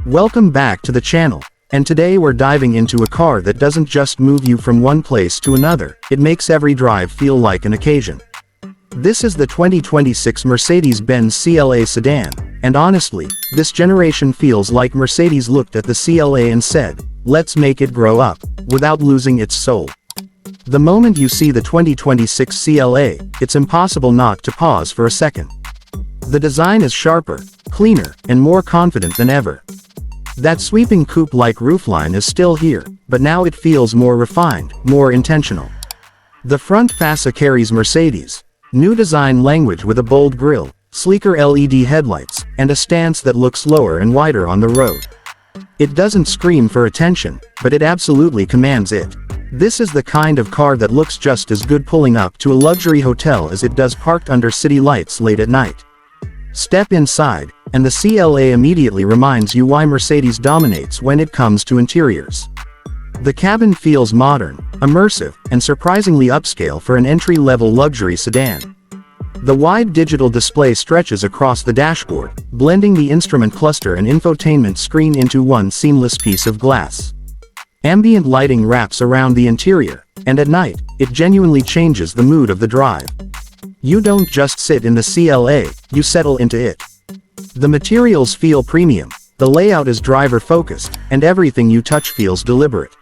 Welcome back to the channel, and today we're diving into a car that doesn't just move you from one place to another, it makes every drive feel like an occasion. This is the 2026 Mercedes-Benz CLA Sedan, and honestly, this generation feels like Mercedes looked at the CLA and said, "Let's make it grow up," without losing its soul. The moment you see the 2026 CLA, it's impossible not to pause for a second. The design is sharper, cleaner, and more confident than ever. That sweeping coupe-like roofline is still here, but now it feels more refined, more intentional. The front fascia carries Mercedes' new design language with a bold grille, sleeker LED headlights, and a stance that looks lower and wider on the road. It doesn't scream for attention, but it absolutely commands it. This is the kind of car that looks just as good pulling up to a luxury hotel as it does parked under city lights late at night. Step inside, and the CLA immediately reminds you why Mercedes dominates when it comes to interiors. The cabin feels modern, immersive, and surprisingly upscale for an entry-level luxury sedan. The wide digital display stretches across the dashboard, blending the instrument cluster and infotainment screen into one seamless piece of glass. Ambient lighting wraps around the interior, and at night, it genuinely changes the mood of the drive. You don't just sit in the CLA, you settle into it. The materials feel premium, the layout is driver-focused, and everything you touch feels deliberate.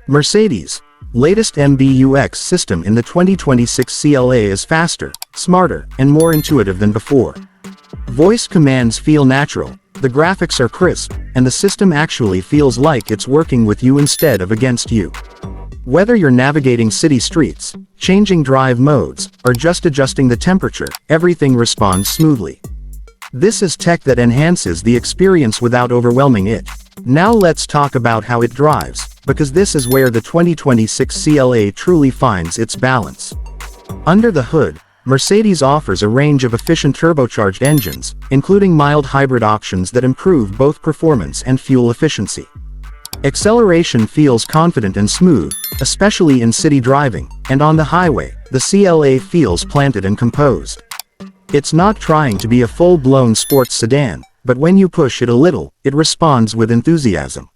Mercedes' latest MBUX system in the 2026 CLA is faster, smarter, and more intuitive than before. Voice commands feel natural, the graphics are crisp, and the system actually feels like it's working with you instead of against you. Whether you're navigating city streets, changing drive modes, or just adjusting the temperature, everything responds smoothly. This is tech that enhances the experience without overwhelming it. Now let's talk about how it drives, because this is where the 2026 CLA truly finds its balance. Under the hood, Mercedes offers a range of efficient turbocharged engines, including mild hybrid options that improve both performance and fuel efficiency. Acceleration feels confident and smooth, especially in city driving, and on the highway, the CLA feels planted and composed. It's not trying to be a full-blown sports sedan, but when you push it a little, it responds with enthusiasm.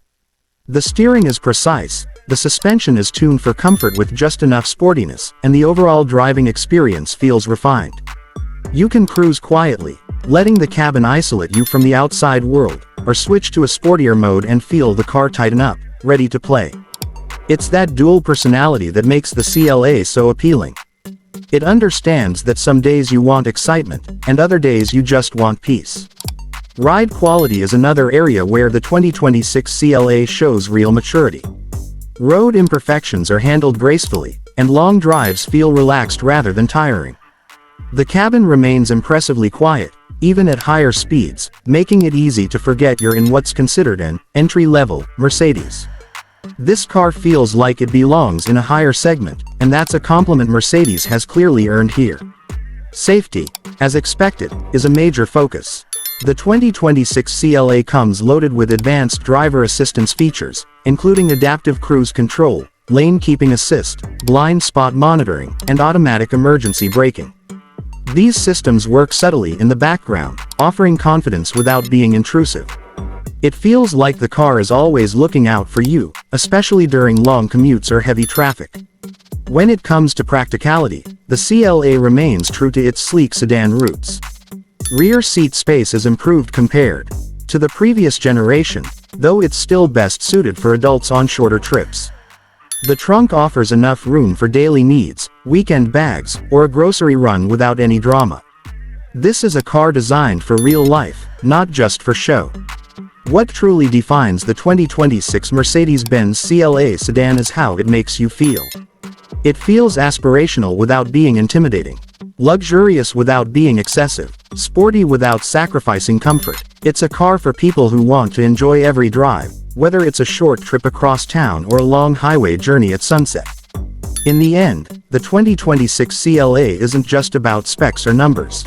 The steering is precise, the suspension is tuned for comfort with just enough sportiness, and the overall driving experience feels refined. You can cruise quietly, letting the cabin isolate you from the outside world, or switch to a sportier mode and feel the car tighten up, ready to play. It's that dual personality that makes the CLA so appealing. It understands that some days you want excitement, and other days you just want peace. Ride quality is another area where the 2026 CLA shows real maturity. Road imperfections are handled gracefully, and long drives feel relaxed rather than tiring. The cabin remains impressively quiet, even at higher speeds, making it easy to forget you're in what's considered an entry-level Mercedes. This car feels like it belongs in a higher segment, and that's a compliment Mercedes has clearly earned here. Safety, as expected, is a major focus. The 2026 CLA comes loaded with advanced driver assistance features, including adaptive cruise control, lane keeping assist, blind spot monitoring, and automatic emergency braking. These systems work subtly in the background, offering confidence without being intrusive. It feels like the car is always looking out for you, especially during long commutes or heavy traffic. When it comes to practicality, the CLA remains true to its sleek sedan roots. Rear seat space is improved compared to the previous generation, though it's still best suited for adults on shorter trips. The trunk offers enough room for daily needs, weekend bags, or a grocery run without any drama. This is a car designed for real life, not just for show. What truly defines the 2026 Mercedes-Benz CLA Sedan is how it makes you feel. It feels aspirational without being intimidating, luxurious without being excessive, sporty without sacrificing comfort. It's a car for people who want to enjoy every drive, whether it's a short trip across town or a long highway journey at sunset. In the end, the 2026 CLA isn't just about specs or numbers.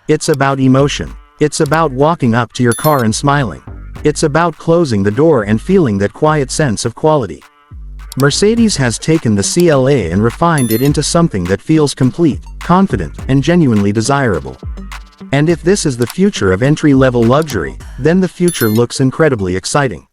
It's about emotion. It's about walking up to your car and smiling. It's about closing the door and feeling that quiet sense of quality. Mercedes has taken the CLA and refined it into something that feels complete, confident, and genuinely desirable. And if this is the future of entry-level luxury, then the future looks incredibly exciting.